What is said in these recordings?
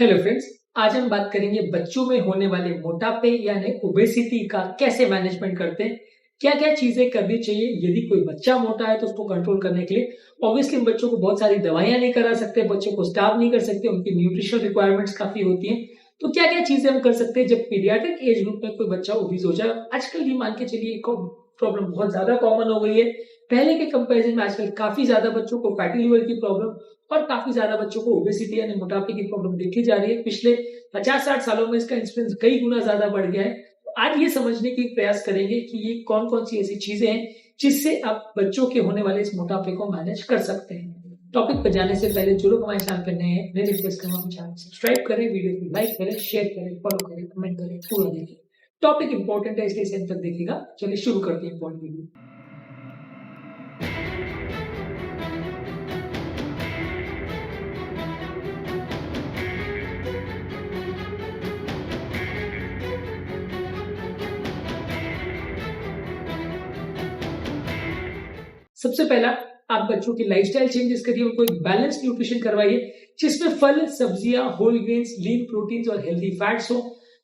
Hello friends. आज हम बात करेंगे बच्चों में होने वाले मोटापे यानी ओबेसिटी का कैसे मैनेजमेंट करते हैं। क्या क्या चीजें करनी चाहिए यदि कोई बच्चा मोटा है तो उसको कंट्रोल करने के लिए। ऑब्वियसली हम बच्चों को बहुत सारी दवाइयां नहीं करा सकते, बच्चों को स्टार्व नहीं कर सकते, उनकी न्यूट्रिशनल रिक्वायरमेंट्स काफी होती हैं। तो क्या क्या चीजें हम कर सकते हैं जब पीडियाट्रिक एज ग्रुप में कोई बच्चा ओबीज हो जाए। आजकल ये मान के चलिए एक प्रॉब्लम बहुत ज्यादा कॉमन हो गई है। पहले के कंपैरिजन में आजकल काफी ज्यादा बच्चों को फैटी लिवर की प्रॉब्लम और काफी ज्यादा बच्चों को ओबेसिटी यानी मोटापे की प्रॉब्लम देखी जा रही है। पिछले 50-60 सालों में इसका इंसिडेंस कई गुना ज्यादा बढ़ गया है। तो आज ये समझने की प्रयास करेंगे कि ये कौन कौन सी ऐसी चीजें हैं जिससे आप बच्चों के होने वाले इस मोटापे को मैनेज कर सकते हैं। टॉपिक पर जाने से पहले जो लोग हमारे चैनल पर नए हैं, मैं रिक्वेस्ट करूंगा चैनल सब्सक्राइब करें, वीडियो को लाइक करें, शेयर करें, फॉलो करें, कमेंट करें, पूरा देखें। टॉपिक इंपॉर्टेंट है इसलिए इसे तक देखिएगा। चलिए शुरू करते हैं इंपॉर्टेंट वीडियो। सबसे पहला, आप बच्चों की लाइफस्टाइल चेंजेस करिए, उनको एक बैलेंस न्यूट्रिशन करवाइए जिसमें फल, सब्जियां, होल ग्रेन्स, लीन प्रोटीन्स और हेल्दी फैट्स हो।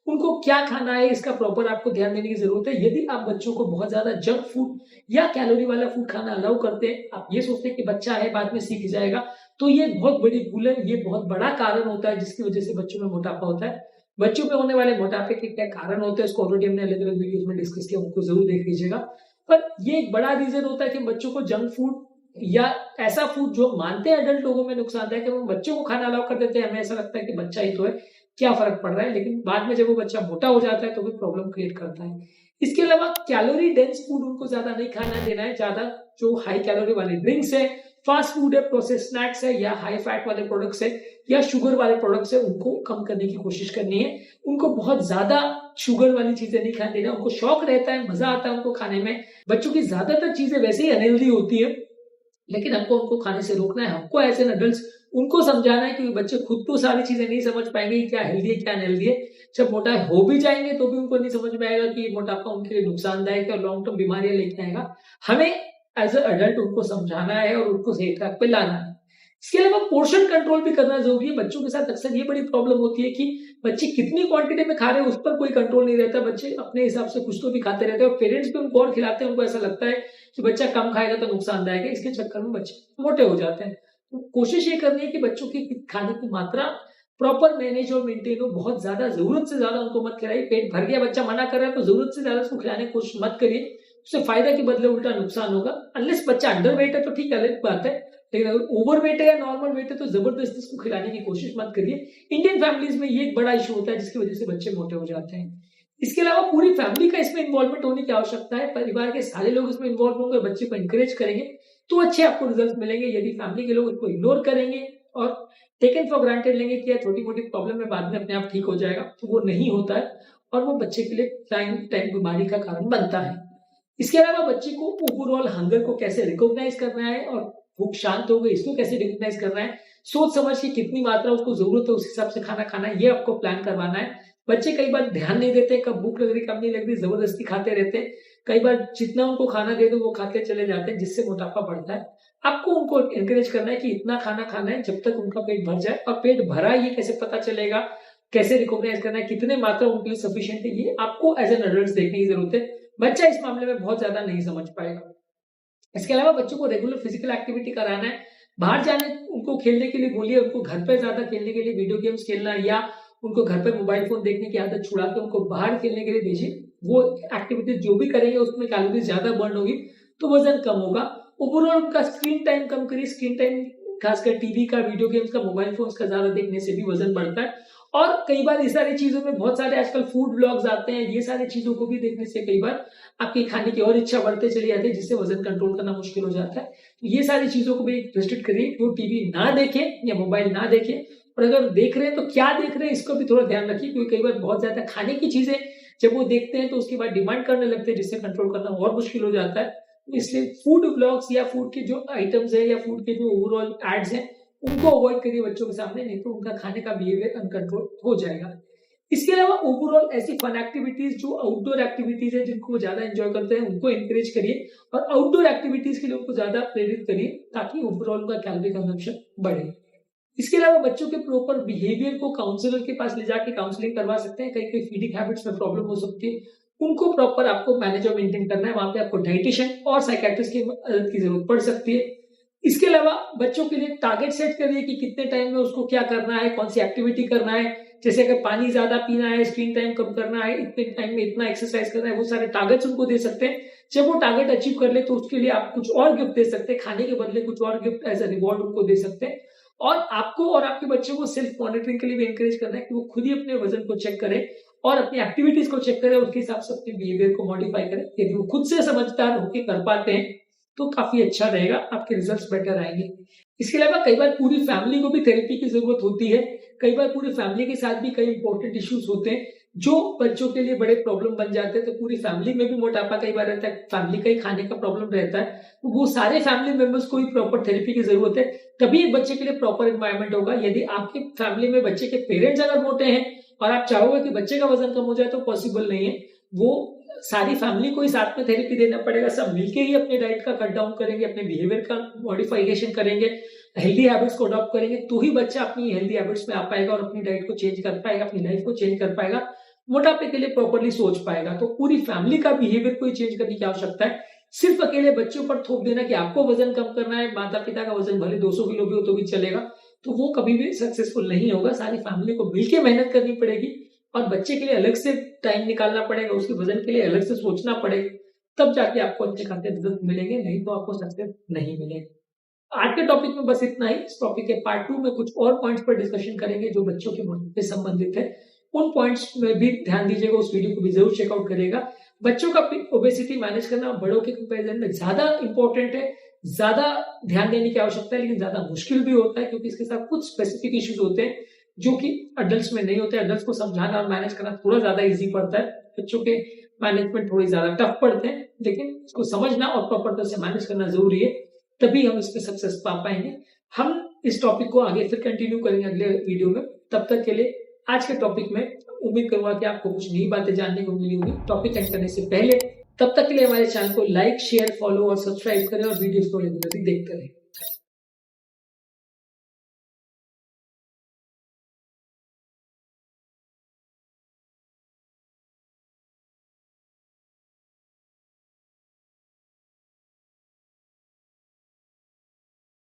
उनको क्या खाना है इसका प्रॉपर आपको ध्यान देने की जरूरत है। यदि आप बच्चों को बहुत ज्यादा जंक फूड या कैलोरी वाला फूड खाना अलाउ करते हैं, आप ये सोचते हैं कि बच्चा है बाद में सीख जाएगा, तो ये बहुत बड़ी भूल है। ये बहुत बड़ा कारण होता है जिसकी वजह से बच्चों में मोटापा होता है। बच्चों में होने वाले मोटापे के क्या कारण होते हैं उसको ऑलरेडी हमने अलग अलग वीडियोज में डिस्कस किया, उनको जरूर देख लीजिएगा। पर ये एक बड़ा रीजन होता है कि बच्चों को जंक फूड या ऐसा फूड जो मानते हैं अडल्ट लोगों में नुकसानदायक है, वो बच्चों को खाना अलाउ कर देते हैं। हमें ऐसा लगता है कि बच्चा ही तो है, क्या फर्क पड़ रहा है, लेकिन बाद में जब वो बच्चा मोटा हो जाता है तो भी प्रॉब्लम क्रिएट करता है। इसके अलावा कैलोरी डेंस फूड उनको ज्यादा नहीं खाना देना है। ज्यादा जो हाई कैलोरी वाले ड्रिंक्स है, फास्ट फूड है, प्रोसेस स्नैक्स है या हाई फैट वाले प्रोडक्ट्स है या शुगर वाले प्रोडक्ट्स है, उनको कम करने की कोशिश करनी है। उनको बहुत ज्यादा शुगर वाली चीजें नहीं खाने देना। उनको शौक रहता है, मजा आता है उनको खाने में। बच्चों की ज्यादातर चीजें वैसे ही अनहेल्दी होती है, लेकिन हमको उनको खाने से रोकना है। हमको एज एन अडल्ट उनको समझाना है, क्योंकि बच्चे खुद तो सारी चीजें नहीं समझ पाएंगे क्या हेल्दी है क्या अनहेल्दी है। जब मोटा हो भी जाएंगे तो भी उनको नहीं समझ में आएगा कि मोटापा उनके लिए नुकसानदायक है और लॉन्ग टर्म बीमारियां लेके आएगा। हमें एज ए अडल्ट उनको समझाना है और उनको सही ट्रैक पे लाना है। इसके अलावा पोर्शन कंट्रोल भी करना जरूरी है। बच्चों के साथ अक्सर ये बड़ी प्रॉब्लम होती है कि बच्चे कितनी क्वांटिटी में खा रहे हैं उस पर कोई कंट्रोल नहीं रहता। बच्चे अपने हिसाब से कुछ तो भी खाते रहते हैं और पेरेंट्स भी उनको और खिलाते हैं। उनको ऐसा लगता है कि बच्चा कम खाएगा तो नुकसानदायक है, इसके चक्कर में बच्चे मोटे हो जाते हैं। तो कोशिश ये करनी है कि बच्चों की खाने की मात्रा प्रॉपर मैनेज और मेंटेन हो। बहुत ज्यादा जरूरत से ज्यादा उनको मत खिलाइए। पेट भर गया बच्चा मना कर रहा है तो जरूरत से ज्यादा उसको खिलाने की कोशिश मत करिए, उससे फायदा के बदले उल्टा नुकसान होगा। अनलेस बच्चा अंडर वेट है तो ठीक है, अलग बात है, लेकिन अगर ओवर वेट है या नॉर्मल वेट है तो जबरदस्ती इसको खिलाने की कोशिश मत करिए। इंडियन फैमिलीज में ये एक बड़ा इशू होता है जिसकी वजह से बच्चे मोटे हो जाते हैं। इसके अलावा पूरी फैमिली का इसमें इन्वॉल्वमेंट होने की आवश्यकता है। परिवार के सारे लोग इसमें इन्वॉल्व होंगे, बच्चे को इंकरेज करेंगे तो अच्छे आपको रिजल्ट मिलेंगे। यदि फैमिली के लोग इसको इग्नोर करेंगे और टेकन फॉर ग्रांटेड लेंगे कि छोटी मोटी प्रॉब्लम में बाद में अपने आप ठीक हो जाएगा, तो वो नहीं होता है और वो बच्चे के लिए टाइम टाइम बीमारी का कारण बनता है। इसके अलावा बच्चे को ओवरऑल हंगर को कैसे रिकॉग्नाइज करना है और भूख शांत हो गई इसको कैसे रिकॉग्नाइज करना है, सोच समझ के कितनी मात्रा उसको जरूरत है उस हिसाब से खाना खाना है, ये आपको प्लान करवाना है। बच्चे कई बार ध्यान नहीं देते, कब भूख लग रही कब नहीं लग रही, जबरदस्ती खाते रहते हैं। कई बार जितना उनको खाना दे दो वो खाते चले जाते हैं, जिससे मोटापा बढ़ता है। आपको उनको एनकरेज करना है कि इतना खाना खाना है जब तक उनका पेट भर जाए। और पेट भरा ये कैसे पता चलेगा, कैसे रिकॉग्नाइज करना है, कितने मात्रा उनके लिए सफिशिएंट है, ये आपको एज एन एडल्ट देखने की जरूरत है। बच्चा इस मामले में बहुत ज्यादा नहीं समझ पाएगा। इसके अलावा बच्चों को रेगुलर फिजिकल एक्टिविटी कराना है। बाहर जाने उनको खेलने के लिए बोलिए, उनको घर पे ज्यादा खेलने के लिए वीडियो गेम्स खेलना या उनको घर पे मोबाइल फोन देखने की आदत छुड़ा के उनको बाहर खेलने के लिए भेजिए। वो एक्टिविटीज जो भी करेंगे उसमें कैलोरीज ज्यादा बर्न होगी तो वजन कम होगा। ओवरऑल उनका स्क्रीन टाइम कम करिए। स्क्रीन टाइम खासकर टीवी का, वीडियो गेम्स का, मोबाइल फोन का ज्यादा देखने से भी वजन बढ़ता है। और कई बार इस सारी चीजों में बहुत सारे आजकल फूड ब्लॉग्स आते हैं, ये सारी चीजों को भी देखने से कई बार आपकी खाने की और इच्छा बढ़ते चली जाती है, जिससे वजन कंट्रोल करना मुश्किल हो जाता है। तो ये सारी चीजों को भी रिस्ट्रिक्ट करिए। वो टीवी ना देखें या मोबाइल ना देखें, और अगर देख रहे हैं तो क्या देख रहे हैं इसको भी थोड़ा ध्यान रखिए, क्योंकि कई बार बहुत ज्यादा खाने की चीजें जब वो देखते हैं तो उसके बाद डिमांड करने लगते हैं, जिससे कंट्रोल करना और मुश्किल हो जाता है। इसलिए फूड ब्लॉग्स या फूड के जो आइटम्स है या फूड के जो ओवरऑल एड्स हैं उनको अवॉइड करिए बच्चों के सामने, नहीं तो उनका खाने का बिहेवियर अनकंट्रोल हो जाएगा। इसके अलावा ओवरऑल ऐसी फन एक्टिविटीज जो आउटडोर एक्टिविटीज है जिनको वो ज्यादा एंजॉय करते हैं उनको एनकरेज करिए और आउटडोर एक्टिविटीज के लिए उनको ज्यादा प्रेरित करिए ताकि ओवरऑल उनका कैलोरी कंजम्पशन बढ़े। इसके अलावा बच्चों के प्रॉपर बिहेवियर को काउंसलर के पास ले जाके काउंसलिंग करवा सकते हैं। कई कई फीडिंग हैबिट्स में प्रॉब्लम हो सकती है, उनको प्रॉपर आपको मैनेज और मेंटेन करना है। वहां पे आपको डाइटिशियन और साइकियाट्रिस्ट की मदद की जरूरत पड़ सकती है। इसके अलावा बच्चों के लिए टारगेट सेट करिए कि कितने टाइम में उसको क्या करना है, कौन सी एक्टिविटी करना है। जैसे अगर पानी ज्यादा पीना है, स्क्रीन टाइम कम करना है, इतने टाइम में इतना एक्सरसाइज करना है, वो सारे टारगेट्स उनको दे सकते हैं। जब वो टारगेट अचीव कर ले तो उसके लिए आप कुछ और गिफ्ट दे सकते हैं, खाने के बदले कुछ और गिफ्ट एज अ रिवॉर्ड उनको दे सकते हैं। और आपको और आपके बच्चे को सेल्फ मॉनिटरिंग के लिए भी एनकरेज करना है कि वो खुद ही अपने वजन को चेक करे और अपनी एक्टिविटीज को चेक करे, उसके हिसाब से अपने बिहेवियर को मॉडिफाई करे। यदि वो खुद से समझदार होकर कर पाते हैं तो काफी अच्छा रहेगा, आपके रिजल्ट्स बेटर आएंगे। इसके अलावा कई बार पूरी फैमिली को भी थेरेपी की जरूरत होती है। कई बार पूरी फैमिली के साथ भी कई इंपॉर्टेंट इश्यूज होते हैं जो बच्चों के लिए बड़े प्रॉब्लम बन जाते हैं। तो पूरी फैमिली में भी मोटापा कई बार रहता है, फैमिली का ही खाने का प्रॉब्लम रहता है, तो वो सारे फैमिली मेंबर्स को ही प्रॉपर थेरेपी की जरूरत है। तभी एक बच्चे के लिए प्रॉपर एनवायरमेंट होगा। यदि आपकी फैमिली में बच्चे के पेरेंट्स अगर मोटे हैं और आप चाहोगे कि बच्चे का वजन कम हो जाए तो पॉसिबल नहीं है। वो सारी फैमिली को ही साथ में थेरेपी देना पड़ेगा। सब मिलके ही अपने डाइट का कट डाउन करेंगे, अपने बिहेवियर का मॉडिफिकेशन करेंगे, हेल्दी हैबिट्स को अडॉप्ट करेंगे, तो ही बच्चा अपनी हेल्दी हैबिट्स में आ पाएगा और अपनी डाइट को चेंज कर पाएगा, अपनी लाइफ को चेंज कर पाएगा, मोटापे के लिए प्रॉपरली सोच पाएगा। तो पूरी फैमिली का बिहेवियर को ही चेंज करने की आवश्यकता है। सिर्फ अकेले बच्चों पर थोप देना कि आपको वजन कम करना है, माता पिता का वजन भले 200 किलो भी हो तो भी चलेगा, तो वो कभी भी सक्सेसफुल नहीं होगा। सारी फैमिली को मिलकर मेहनत करनी पड़ेगी और बच्चे के लिए अलग से टाइम निकालना पड़ेगा, उसके वजन के लिए अलग से सोचना पड़ेगा, तब जाके आपको अच्छे खासे रिजल्ट मिलेंगे, नहीं तो आपको सक्सेस नहीं मिलेगा। आज के टॉपिक में बस इतना ही। इस टॉपिक के पार्ट 2 में कुछ और पॉइंट्स पर डिस्कशन करेंगे जो बच्चों के मोटापे से संबंधित है। उन पॉइंट्स में भी ध्यान दीजिएगा, उस वीडियो को भी जरूर चेकआउट करिएगा। बच्चों का ओबेसिटी मैनेज करना बड़ों के कंपैरिजन में ज्यादा इंपॉर्टेंट है, ज्यादा ध्यान देने की आवश्यकता है, लेकिन ज्यादा मुश्किल भी होता है क्योंकि इसके साथ कुछ स्पेसिफिक इश्यूज होते हैं जो कि अडल्ट्स में नहीं होते। अडल्ट्स को समझाना और मैनेज करना थोड़ा ज्यादा इजी पड़ता है, बच्चों के मैनेजमेंट थोड़ी ज्यादा टफ पड़ते हैं, लेकिन इसको समझना और प्रॉपर तरह से मैनेज करना जरूरी है, तभी हम इस पे सक्सेस पा पाएंगे। हम इस टॉपिक को आगे फिर कंटिन्यू करेंगे अगले वीडियो में। तब तक के लिए आज के टॉपिक में उम्मीद करूंगा कि आपको कुछ नई बातें जानने को मिली होंगी टॉपिक एंड करने से पहले। तब तक के लिए हमारे चैनल को लाइक, शेयर, फॉलो और सब्सक्राइब करें और वीडियोस को रेगुलरली देखते रहें।